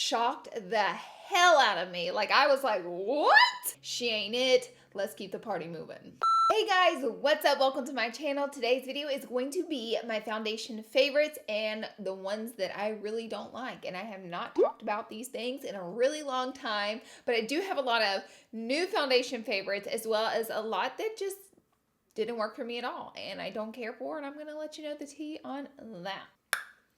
shocked the hell out of me. Like, I was like, what? She ain't it. Let's keep the party moving. Hey guys, what's up? Welcome to my channel. Today's video is going to be my foundation favorites and the ones that I really don't like. And I have not talked about these things in a really long time, but I do have a lot of new foundation favorites as well as a lot that just didn't work for me at all and I don't care for, and I'm gonna let you know the tea on that.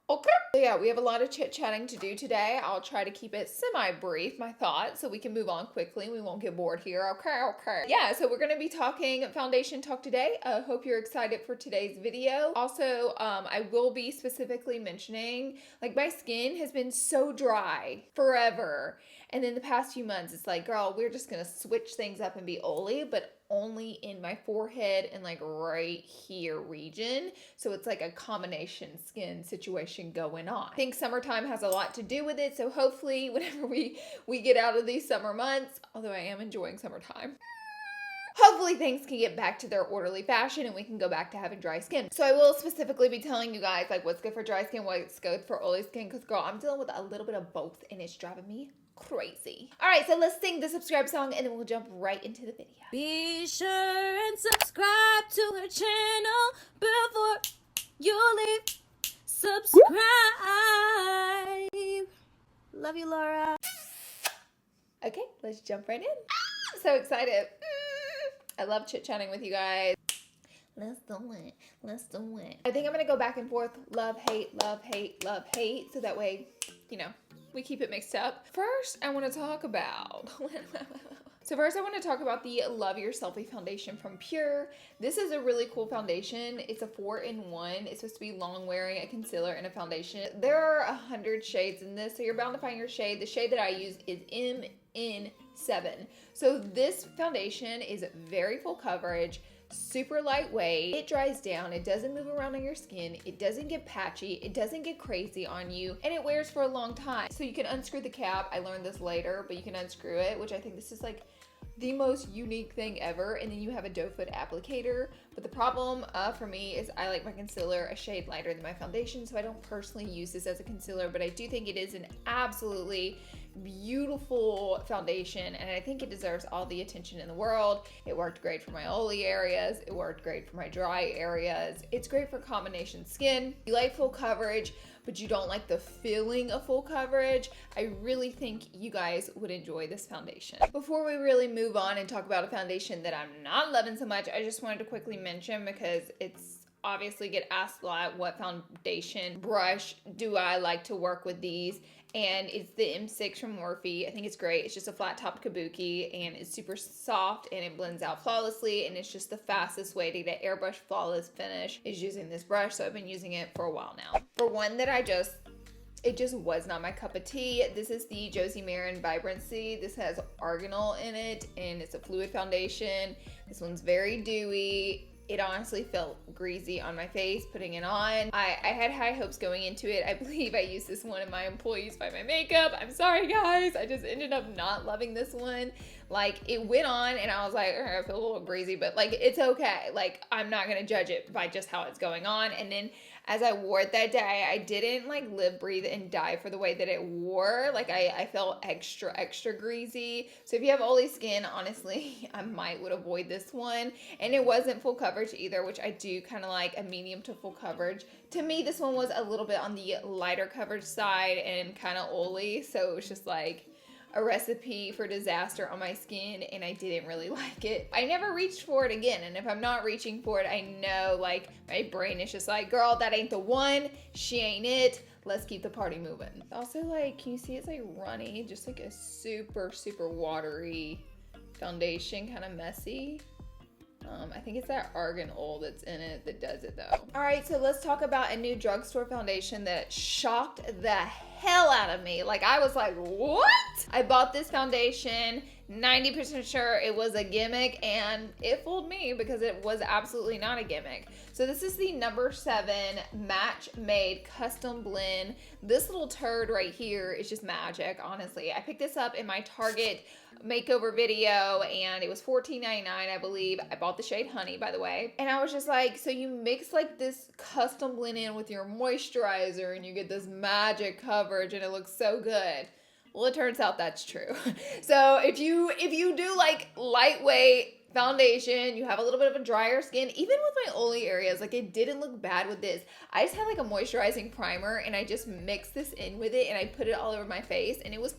Okay. So yeah, we have a lot of chit-chatting to do today. I'll try to keep it semi-brief, my thoughts, so we can move on quickly. We won't get bored here. Okay. Yeah, so we're going to be talking foundation talk today. I hope you're excited for today's video. Also, I will be specifically mentioning, like, my skin has been so dry forever. And then the past few months, it's like, girl, we're just going to switch things up and be oily, but only in my forehead and like right here region. So it's like a combination skin situation going on. I think summertime has a lot to do with it. So hopefully whenever we get out of these summer months, although I am enjoying summertime, hopefully things can get back to their orderly fashion and we can go back to having dry skin. So I will specifically be telling you guys like what's good for dry skin, what's good for oily skin, because girl, I'm dealing with a little bit of both and it's driving me crazy. All right, so let's sing the subscribe song and then we'll jump right into the video. Be sure and subscribe to her channel before you leave. Subscribe. Love you, Laura. Okay, let's jump right in. I'm so excited. I love chit-chatting with you guys. Let's do it. Let's do it. I think I'm gonna go back and forth. Love, hate, love, hate, love, hate. So that way, you know, we keep it mixed up. First, I want to talk about the Love Your Selfie foundation from Pure. This is a really cool foundation. It's a 4-in-1. It's supposed to be long wearing, a concealer, and a foundation. There are 100 shades in this, so you're bound to find your shade. The shade that I use is MN7. So this foundation is very full coverage, super lightweight. It dries down, it doesn't move around on your skin, it doesn't get patchy, it doesn't get crazy on you, and it wears for a long time. So you can unscrew the cap. I learned this later, but you can unscrew it, which I think this is like the most unique thing ever. And then you have a doe foot applicator. But the problem for me is I like my concealer a shade lighter than my foundation, so I don't personally use this as a concealer, but I do think it is an absolutely beautiful foundation and I think it deserves all the attention in the world. It worked great for my oily areas, it worked great for my dry areas. It's great for combination skin. You like full coverage but you don't like the feeling of full coverage, I really think you guys would enjoy this foundation. Before we really move on and talk about a foundation that I'm not loving so much, I just wanted to quickly mention, because it's obviously get asked a lot, what foundation brush do I like to work with these? And it's the M6 from Morphe. I think it's great. It's just a flat top kabuki and it's super soft and it blends out flawlessly, and it's just the fastest way to get airbrush flawless finish is using this brush. So I've been using it for a while now. For one that it just was not my cup of tea, this is the JOSIE MARAN Vibrancy. This has arganol in it and it's a fluid foundation. This one's very dewy. It honestly felt greasy on my face putting it on. I had high hopes going into it. I believe I used this one and my employees buy my makeup. I'm sorry guys, I just ended up not loving this one. Like, it went on and I was like, I feel a little greasy, but like, it's okay. Like, I'm not gonna judge it by just how it's going on. And then as I wore it that day, I didn't like live, breathe, and die for the way that it wore. Like, I felt extra greasy. So if you have oily skin, honestly, I would avoid this one. And it wasn't full coverage either, which I do kind of like a medium to full coverage. To me, this one was a little bit on the lighter coverage side and kind of oily. So it was just like a recipe for disaster on my skin and I didn't really like it. I never reached for it again, and if I'm not reaching for it, I know like my brain is just like, girl, that ain't the one, she ain't it, let's keep the party moving. Also, like, can you see it's like runny, just like a super watery foundation, kind of messy. I think it's that Argan oil that's in it that does it though. All right, so let's talk about a new drugstore foundation that shocked the hell out of me. Like, I was like, what? I bought this foundation, 90% sure it was a gimmick, and it fooled me because it was absolutely not a gimmick. So this is the number 7 Match Made Custom Blend. This little turd right here is just magic, honestly. I picked this up in my Target makeover video and it was $14.99, I believe. I bought the shade Honey, by the way. And I was just like, so you mix like this custom blend in with your moisturizer and you get this magic coverage and it looks so good. Well, it turns out that's true. So if you do like lightweight foundation, you have a little bit of a drier skin, even with my oily areas, like it didn't look bad with this. I just had like a moisturizing primer and I just mixed this in with it and I put it all over my face and it was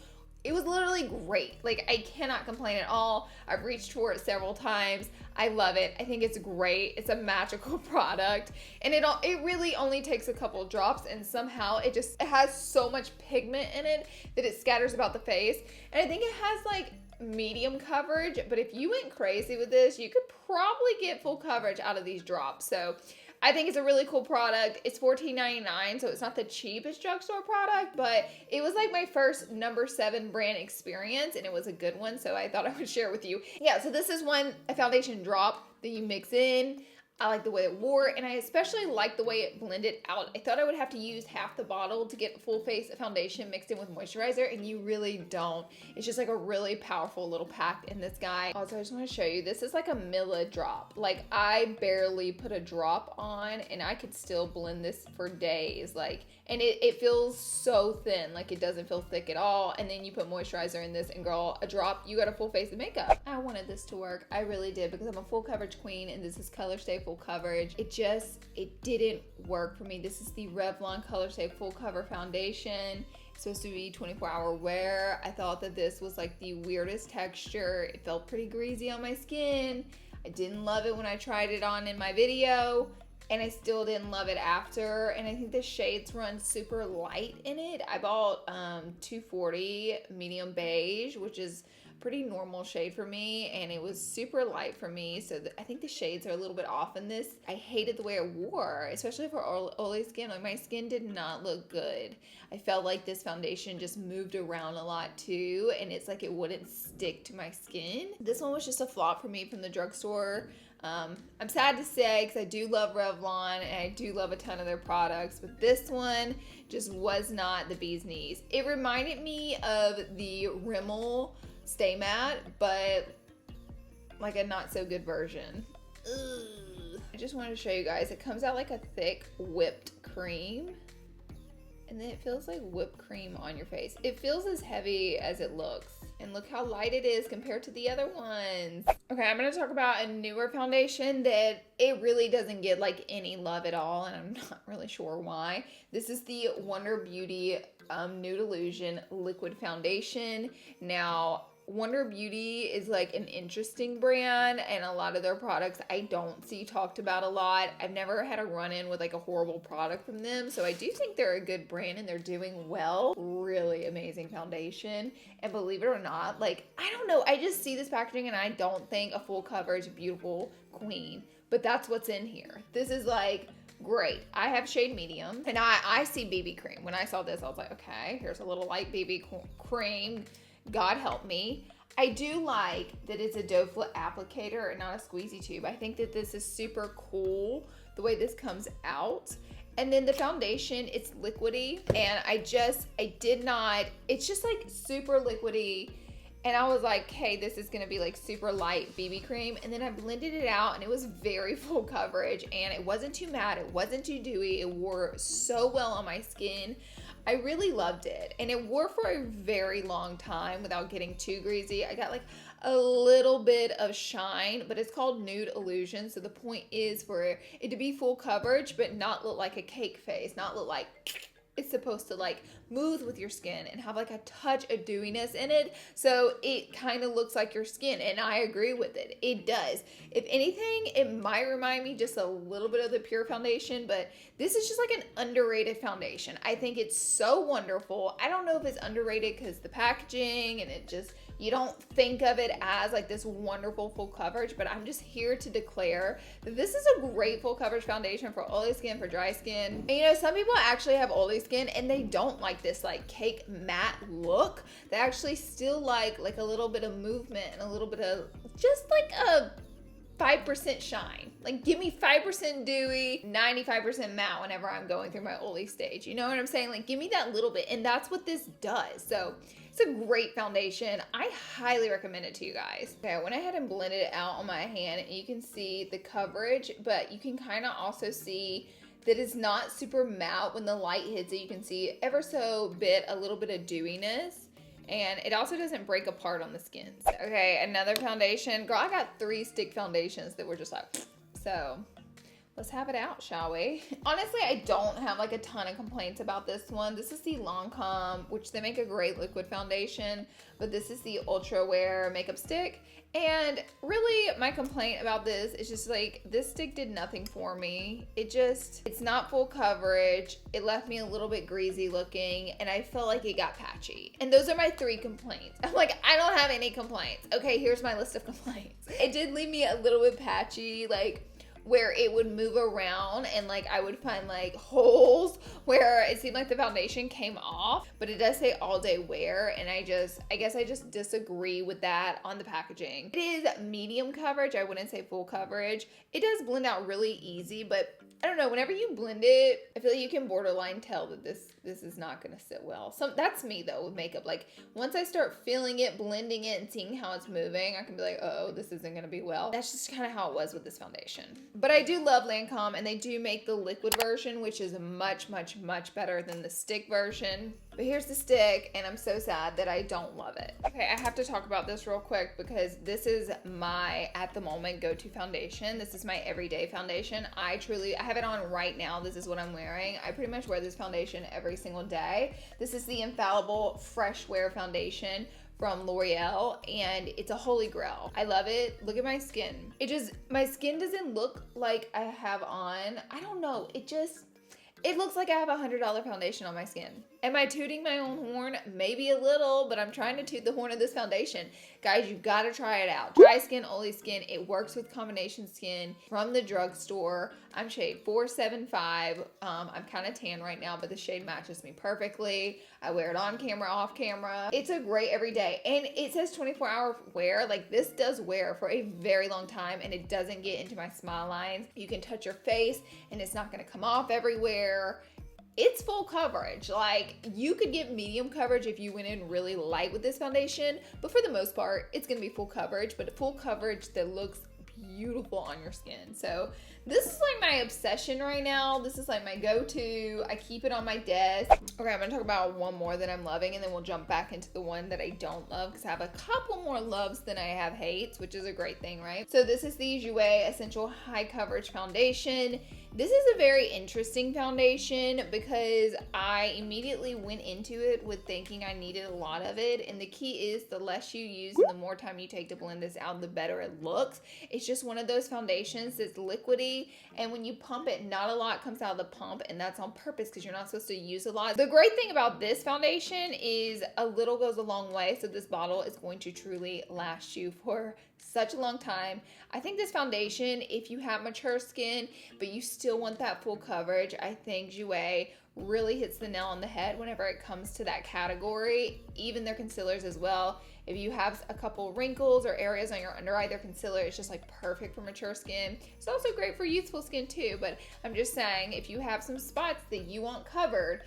literally great. Like I cannot complain at all. I've reached for it several times. I love it. I think it's great. It's a magical product and it really only takes a couple drops and somehow it has so much pigment in it that it scatters about the face. And I think it has like medium coverage, but if you went crazy with this, you could probably get full coverage out of these drops. So I think it's a really cool product. It's $14.99, so it's not the cheapest drugstore product, but it was like my first #7 brand experience, and it was a good one, so I thought I would share with you. Yeah, so this is a foundation drop that you mix in. I like the way it wore, and I especially like the way it blended out. I thought I would have to use half the bottle to get full face foundation mixed in with moisturizer, and you really don't. It's just like a really powerful little pack in this guy. Also, I just want to show you, this is like a Milla drop. Like, I barely put a drop on, and I could still blend this for days. Like, and it feels so thin, like it doesn't feel thick at all. And then you put moisturizer in this, and girl, a drop, you got a full face of makeup. I wanted this to work. I really did, because I'm a full coverage queen, and this is ColorStay full coverage. It didn't work for me. This is the Revlon ColorStay full cover foundation. It's supposed to be 24-hour wear. I thought that this was like the weirdest texture. It felt pretty greasy on my skin. I didn't love it when I tried it on in my video, and I still didn't love it after. And I think the shades run super light in it. I bought 240 medium beige, which is pretty normal shade for me, and it was super light for me, so I think the shades are a little bit off in this. I hated the way it wore, especially for oily skin. Like, my skin did not look good. I felt like this foundation just moved around a lot too, and it's like it wouldn't stick to my skin. This one was just a flop for me from the drugstore. I'm sad to say, because I do love Revlon and I do love a ton of their products, but this one just was not the bee's knees. It reminded me of the Rimmel Stay Matte, but like a not so good version. Ugh. I just wanted to show you guys, it comes out like a thick whipped cream, and then it feels like whipped cream on your face. It feels as heavy as it looks, and look how light it is compared to the other ones. Okay, I'm gonna talk about a newer foundation that it really doesn't get like any love at all, and I'm not really sure why. This is the Wonder Beauty Nude Illusion Liquid Foundation. Now, Wonder Beauty is like an interesting brand, and a lot of their products I don't see talked about a lot. I've never had a run-in with like a horrible product from them, so I do think they're a good brand and they're doing well. Really amazing foundation, and believe it or not, like, I don't know, I just see this packaging and I don't think a full coverage beautiful queen, but that's what's in here. This is like great. I have shade medium, and I see BB cream. When I saw this, I was like, okay, here's a little light BB cream. God help me. I do like that it's a doe foot applicator and not a squeezy tube. I think that this is super cool, the way this comes out. And then the foundation, it's liquidy, and it's just like super liquidy. And I was like, hey, this is gonna be like super light BB cream. And then I blended it out, and it was very full coverage, and it wasn't too matte, it wasn't too dewy. It wore so well on my skin. I really loved it, and it wore for a very long time without getting too greasy. I got like a little bit of shine, but it's called Nude Illusion, so the point is for it to be full coverage but not look like a cake face, not look like it's supposed to like move with your skin and have like a touch of dewiness in it, so it kind of looks like your skin, and I agree with it. It does. If anything, it might remind me just a little bit of the Pure foundation, but this is just like an underrated foundation. I think it's so wonderful. I don't know if it's underrated because the packaging and it just, you don't think of it as like this wonderful full coverage, but I'm just here to declare that this is a great full coverage foundation for oily skin, for dry skin. And you know, some people actually have oily skin and they don't like this like cake matte look. They actually still like a little bit of movement and a little bit of just like a 5% shine. Like, give me 5% dewy, 95% matte whenever I'm going through my oily stage. You know what I'm saying? Like, give me that little bit, and that's what this does. So it's a great foundation. I highly recommend it to you guys. Okay, I went ahead and blended it out on my hand, and you can see the coverage, but you can kind of also see that it's not super matte. When the light hits it, you can see ever so a little bit of dewiness. And it also doesn't break apart on the skins. Okay, another foundation. Girl, I got 3 stick foundations that were just like, so let's have it out, shall we? Honestly, I don't have like a ton of complaints about this one. This is the Lancome, which they make a great liquid foundation, but this is the Ultra Wear makeup stick. And really my complaint about this is just like, this stick did nothing for me. It's not full coverage. It left me a little bit greasy looking, and I felt like it got patchy. And those are my 3 complaints. I'm like, I don't have any complaints. Okay, here's my list of complaints. It did leave me a little bit patchy, like where it would move around and like I would find like holes where it seemed like the foundation came off, but it does say all day wear, and I guess I just disagree with that on the packaging. It is medium coverage. I wouldn't say full coverage. It does blend out really easy, but I don't know, whenever you blend it, I feel like you can borderline tell that this is not gonna sit well. That's me though with makeup. Like once I start feeling it, blending it, and seeing how it's moving, I can be like, oh, this isn't gonna be well. That's just kind of how it was with this foundation. But I do love Lancome, and they do make the liquid version, which is much, much, much better than the stick version. But here's the stick, and I'm so sad that I don't love it. Okay, I have to talk about this real quick because this is my, at the moment, go-to foundation. This is my everyday foundation. I have it on right now. This is what I'm wearing. I pretty much wear this foundation every single day. This is the Infallible Fresh Wear Foundation from L'Oreal, and it's a holy grail. I love it. Look at my skin. My skin doesn't look like I have on, I don't know, it looks like I have a $100 foundation on my skin. Am I tooting my own horn? Maybe a little, but I'm trying to toot the horn of this foundation. Guys, you've got to try it out. Dry skin, oily skin. It works with combination skin from the drugstore. I'm shade 475. I'm kind of tan right now, but the shade matches me perfectly. I wear it on camera, off camera. It's a great everyday. And it says 24-hour wear. Like this does wear for a very long time, and it doesn't get into my smile lines. You can touch your face and it's not going to come off everywhere. It's full coverage. Like you could get medium coverage if you went in really light with this foundation, but for the most part, it's gonna be full coverage, but full coverage that looks beautiful on your skin. So this is like my obsession right now. This is like my go-to. I keep it on my desk. Okay, I'm gonna talk about one more that I'm loving, and then we'll jump back into the one that I don't love, because I have a couple more loves than I have hates, which is a great thing, right? So this is the JOSIE Essential High Coverage Foundation. This is a very interesting foundation because I immediately went into it with thinking I needed a lot of it, and the key is the less you use and the more time you take to blend this out, the better it looks. It's just one of those foundations that's liquidy, and when you pump it, not a lot comes out of the pump, and that's on purpose because you're not supposed to use a lot. The great thing about this foundation is a little goes a long way, so this bottle is going to truly last you for such a long time. I think this foundation, if you have mature skin, but you still want that full coverage, I think JOSIE really hits the nail on the head whenever it comes to that category. Even their concealers as well. If you have a couple wrinkles or areas on your under eye, their concealer is just like perfect for mature skin. It's also great for youthful skin too, but I'm just saying if you have some spots that you want covered,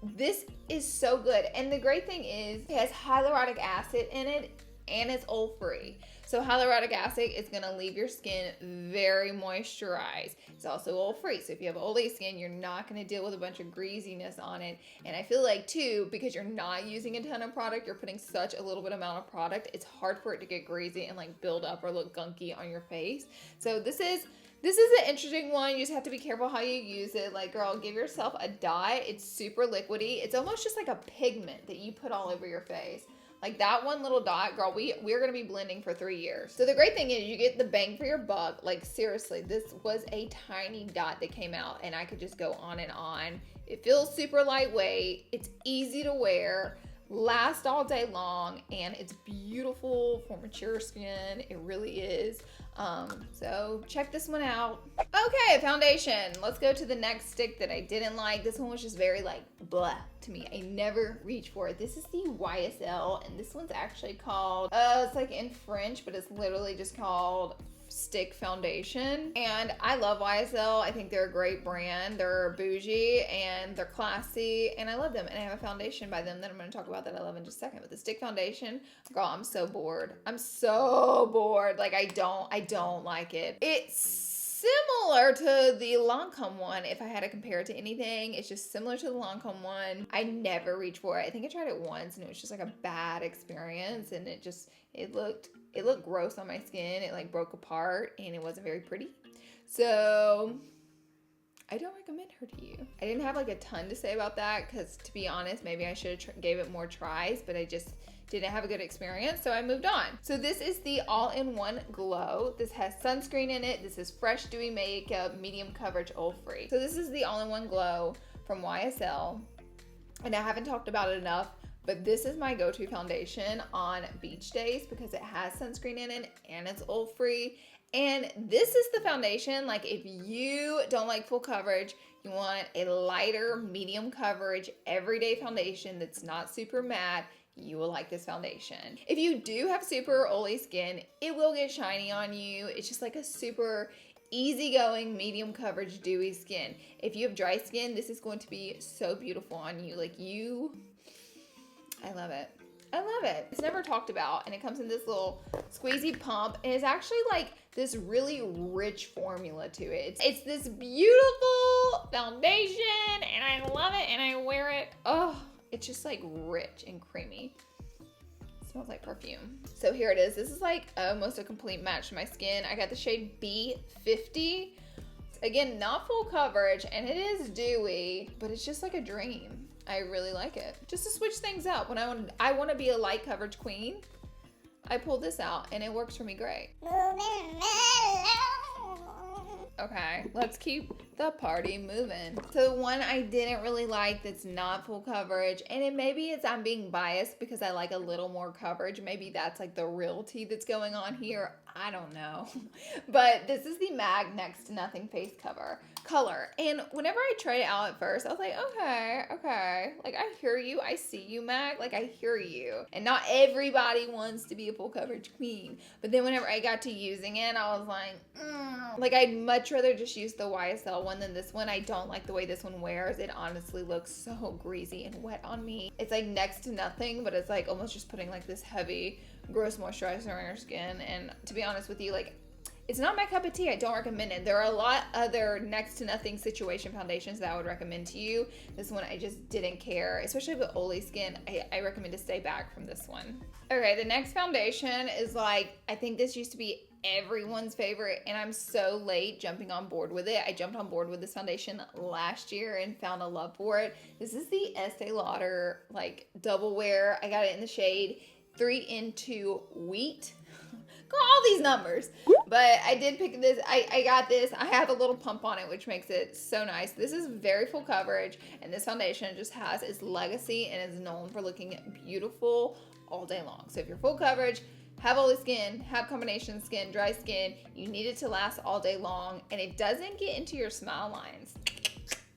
this is so good. And the great thing is it has hyaluronic acid in it, and it's oil-free. So hyaluronic acid is gonna leave your skin very moisturized. It's also oil-free, so if you have oily skin, you're not gonna deal with a bunch of greasiness on it. And I feel like too, because you're not using a ton of product, you're putting such a little bit amount of product, it's hard for it to get greasy and like build up or look gunky on your face. So this is an interesting one. You just have to be careful how you use it. Like, girl, give yourself a dot. It's super liquidy. It's almost just like a pigment that you put all over your face. Like that one little dot, girl, we're gonna be blending for 3 years. So the great thing is you get the bang for your buck. Like seriously, this was a tiny dot that came out, and I could just go on and on. It feels super lightweight. It's easy to wear, lasts all day long, and it's beautiful for mature skin. It really is. So check this one out. Okay, foundation. Let's go to the next stick that I didn't like. This one was just very like blah to me. I never reach for it. This is the YSL, and this one's actually called, it's like in French, but it's literally just called Stick Foundation. And I love YSL. I think they're a great brand. They're bougie and they're classy, and I love them. And I have a foundation by them that I'm going to talk about that I love in just a second. But the Stick Foundation, girl, I'm so bored. I'm so bored. Like I don't like it. It similar to the Lancome one. If I had to compare it to anything, it's just similar to the Lancome one. I never reached for it. I think I tried it once and it was just like a bad experience, and it looked gross on my skin. It like broke apart and it wasn't very pretty. So I don't recommend her to you. I didn't have like a ton to say about that because, to be honest, maybe I should have gave it more tries, but I just didn't have a good experience, so I moved on. So this is the all-in-one glow. This has sunscreen in it. This is fresh dewy makeup, medium coverage, oil-free. So this is the all-in-one glow from YSL, and I haven't talked about it enough, but this is my go-to foundation on beach days because it has sunscreen in it and it's oil-free. And this is the foundation, like if you don't like full coverage, you want a lighter, medium coverage, everyday foundation that's not super matte, you will like this foundation. If you do have super oily skin, it will get shiny on you. It's just like a super easygoing, medium coverage, dewy skin. If you have dry skin, this is going to be so beautiful on you. I love it. I love it. It's never talked about, and it comes in this little squeezy pump, and it's actually like this really rich formula to it. It's this beautiful foundation, and I love it, and I wear it. Oh, it's just like rich and creamy. It smells like perfume. So here it is. This is like almost a complete match to my skin. I got the shade B50. Again, not full coverage, and it is dewy, but it's just like a dream. I really like it. Just to switch things up. When I want to be a light coverage queen, I pull this out and it works for me great. Okay, let's keep the party moving. So the one I didn't really like that's not full coverage, and maybe I'm being biased because I like a little more coverage. Maybe that's like the real tea that's going on here. I don't know. But this is the MAC Next to Nothing face color. And whenever I tried it out at first, I was like, okay. Like, I hear you. I see you, MAC. Like, I hear you. And not everybody wants to be a full coverage queen. But then whenever I got to using it, I was like, Like, I'd much rather just use the YSL one than this one. I don't like the way this one wears. It honestly looks so greasy and wet on me. It's like next to nothing, but it's like almost just putting like this heavy, gross moisturizer on your skin. And to be honest with you, like, it's not my cup of tea. I don't recommend it. There are a lot other next to nothing situation foundations that I would recommend to you. This one I just didn't care, especially with oily skin. I recommend to stay back from this one. Okay, the next foundation is like, I think this used to be everyone's favorite, and I'm so late jumping on board with it. I jumped on board with this foundation last year and found a love for it. This is the Estee Lauder like double wear. I got it in the shade 3 into Wheat. All these numbers, but I did pick this. I got this. I have a little pump on it, which makes it so nice. This is very full coverage, and this foundation just has its legacy and is known for looking beautiful all day long. So if you're full coverage, have oily skin, have combination skin, dry skin, you need it to last all day long, and it doesn't get into your smile lines.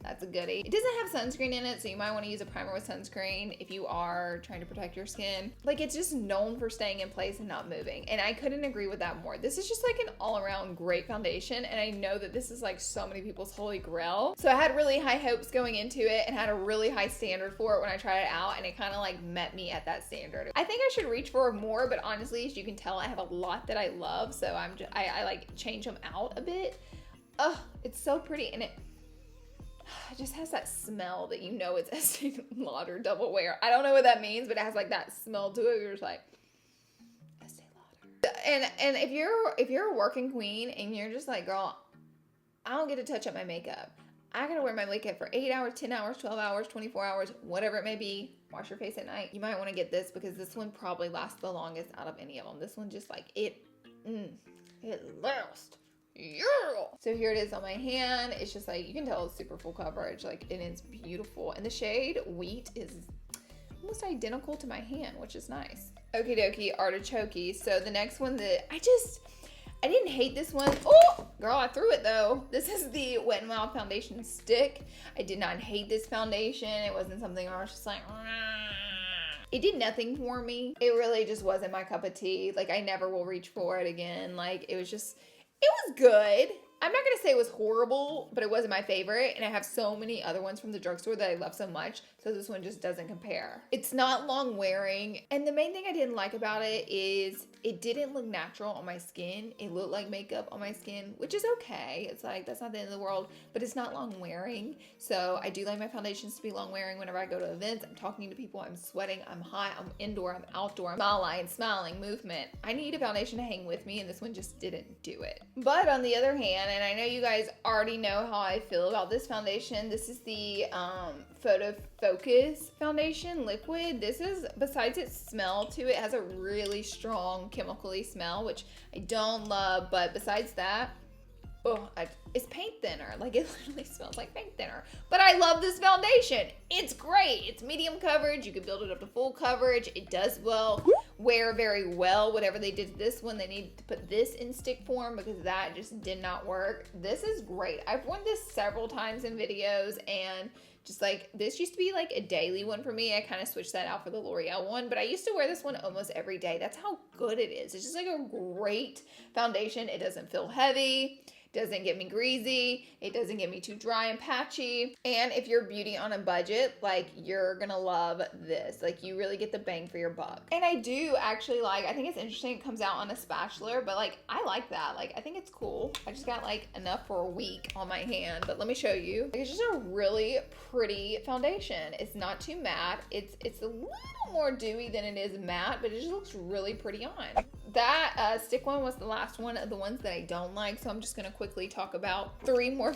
That's a goodie. It doesn't have sunscreen in it, so you might want to use a primer with sunscreen if you are trying to protect your skin. Like, it's just known for staying in place and not moving, and I couldn't agree with that more. This is just like an all-around great foundation, and I know that this is like so many people's holy grail. So I had really high hopes going into it and had a really high standard for it when I tried it out, and it kind of like met me at that standard. I think I should reach for more, but honestly, as you can tell, I have a lot that I love, so I like change them out a bit. Oh, it's so pretty, and it just has that smell that you know it's Estee Lauder double wear. I don't know what that means, but it has like that smell to it. You're just like, Estee Lauder. And if you're a working queen and you're just like, girl, I don't get to touch up my makeup. I gotta wear my makeup for 8 hours, 10 hours, 12 hours, 24 hours, whatever it may be. Wash your face at night. You might want to get this because this one probably lasts the longest out of any of them. This one just like, it lasts. Yeah. So here it is on my hand. It's just like, you can tell it's super full coverage, like, and it's beautiful. And the shade Wheat is almost identical to my hand, which is nice. Okie dokie, artichoke. So the next one that I didn't hate this one. Oh, girl, I threw it though. This is the Wet n Wild foundation stick. I did not hate this foundation. It wasn't something where I was just like, it did nothing for me. It really just wasn't my cup of tea. Like, I never will reach for it again. Like, it was good. I'm not gonna say it was horrible, but it wasn't my favorite, and I have so many other ones from the drugstore that I love so much, so so this one just doesn't compare. It's not long wearing, and the main thing I didn't like about it is it didn't look natural on my skin. It looked like makeup on my skin, which is okay. It's like, that's not the end of the world, but it's not long wearing. So I do like my foundations to be long wearing whenever I go to events. I'm talking to people, I'm sweating, I'm hot, I'm indoor, I'm outdoor, I'm smiling, movement. I need a foundation to hang with me, and this one just didn't do it. But on the other hand, and I know you guys already know how I feel about this foundation, this is the Photo Focus foundation liquid. This is, besides its smell to it, has a really strong chemically smell, which I don't love, but besides that, it's paint thinner. Like, it literally smells like paint thinner. But I love this foundation. It's great. It's medium coverage. You can build it up to full coverage. It does wear very well. Whatever they did to this one, they needed to put this in stick form because that just did not work. This is great. I've worn this several times in videos, and just like, this used to be like a daily one for me. I kind of switched that out for the L'Oreal one, but I used to wear this one almost every day. That's how good it is. It's just like a great foundation. It doesn't feel heavy. Doesn't get me greasy, it doesn't get me too dry and patchy. And if you're beauty on a budget, like, you're gonna love this. Like, you really get the bang for your buck. And I do actually like, I think it's interesting it comes out on a spatula, but like, I like that. Like, I think it's cool. I just got like enough for a week on my hand, but let me show you. Like, it's just a really pretty foundation. It's not too matte. It's a little more dewy than it is matte, but it just looks really pretty on. That stick one was the last one of the ones that I don't like, so I'm just gonna quickly talk about three more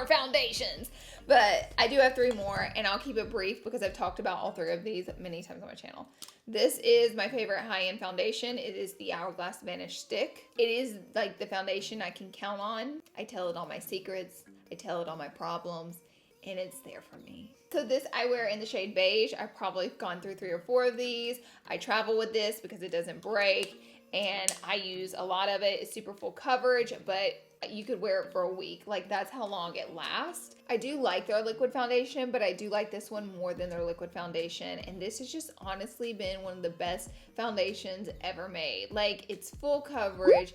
foundations. But I do have 3 more, and I'll keep it brief because I've talked about all 3 of these many times on my channel. This is my favorite high-end foundation. It is the Hourglass Vanish Stick. It is like the foundation I can count on. I tell it all my secrets, I tell it all my problems, and it's there for me. So this I wear in the shade beige. I've probably gone through 3 or 4 of these. I travel with this because it doesn't break, and I use a lot of it. It's super full coverage, but you could wear it for a week. Like, that's how long it lasts. I do like their liquid foundation, but I do like this one more than their liquid foundation, and this has just honestly been one of the best foundations ever made. Like, it's full coverage.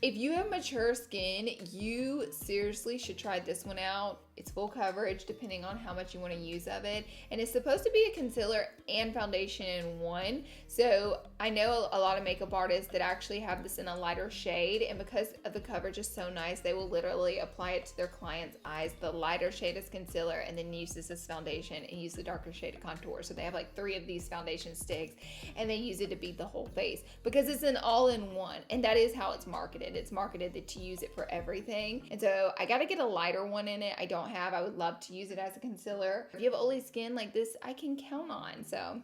If you have mature skin, you seriously should try this one out. It's full coverage depending on how much you want to use of it. And it's supposed to be a concealer and foundation in one. So I know a lot of makeup artists that actually have this in a lighter shade. And because of the coverage is so nice, they will literally apply it to their client's eyes. The lighter shade is concealer, and then use this as foundation and use the darker shade of contour. So they have like 3 of these foundation sticks, and they use it to beat the whole face because it's an all-in-one. And that is how it's marketed. It's marketed to use it for everything. And so I got to get a lighter one in it. I don't have. I would love to use it as a concealer. If you have oily skin like this, I can count on. So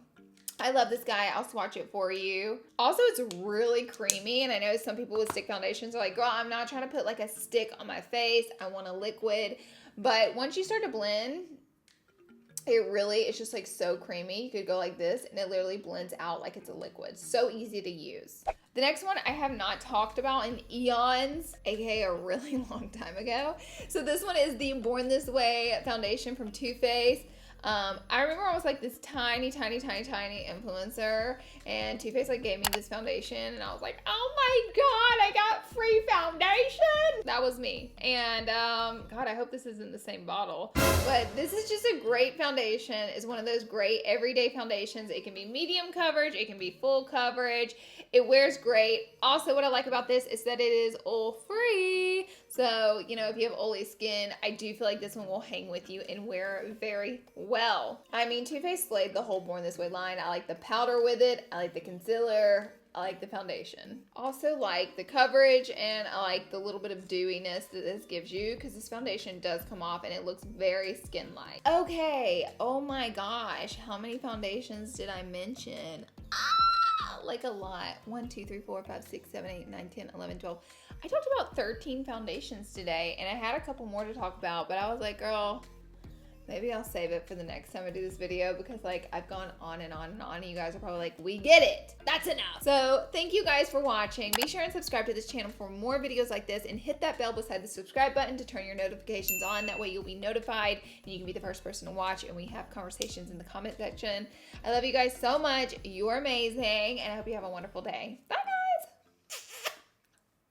I love this guy. I'll swatch it for you. Also, it's really creamy, and I know some people with stick foundations are like, girl, I'm not trying to put like a stick on my face. I want a liquid. But once you start to blend, it's just like so creamy. You could go like this, and it literally blends out like it's a liquid. So easy to use. The next one I have not talked about in eons, aka a really long time ago. So this one is the Born This Way foundation from Too Faced. I remember I was like this tiny influencer, and Too Faced like gave me this foundation, and I was like, oh my god, I got free foundation. That was me. And god, I hope this isn't the same bottle, but this is just a great foundation. It's one of those great everyday foundations. It can be medium coverage, it can be full coverage. It wears great. Also, what I like about this is that it is oil free. So, you know, if you have oily skin, I do feel like this one will hang with you and wear very well. I mean, Too Faced slayed the whole Born This Way line. I like the powder with it. I like the concealer. I like the foundation. Also like the coverage, and I like the little bit of dewiness that this gives you because this foundation does come off and it looks very skin-like. Okay, oh my gosh, how many foundations did I mention? Like a lot. 1, 2, 3, 4, 5, 6, 7, 8, 9, 10, 11, 12. I talked about 13 foundations today, and I had a couple more to talk about, but I was like, girl, maybe I'll save it for the next time I do this video because like I've gone on and on and on, and you guys are probably like, we get it. That's enough. So thank you guys for watching. Be sure and subscribe to this channel for more videos like this, and hit that bell beside the subscribe button to turn your notifications on. That way you'll be notified and you can be the first person to watch, and we have conversations in the comment section. I love you guys so much. You are amazing, and I hope you have a wonderful day. Bye.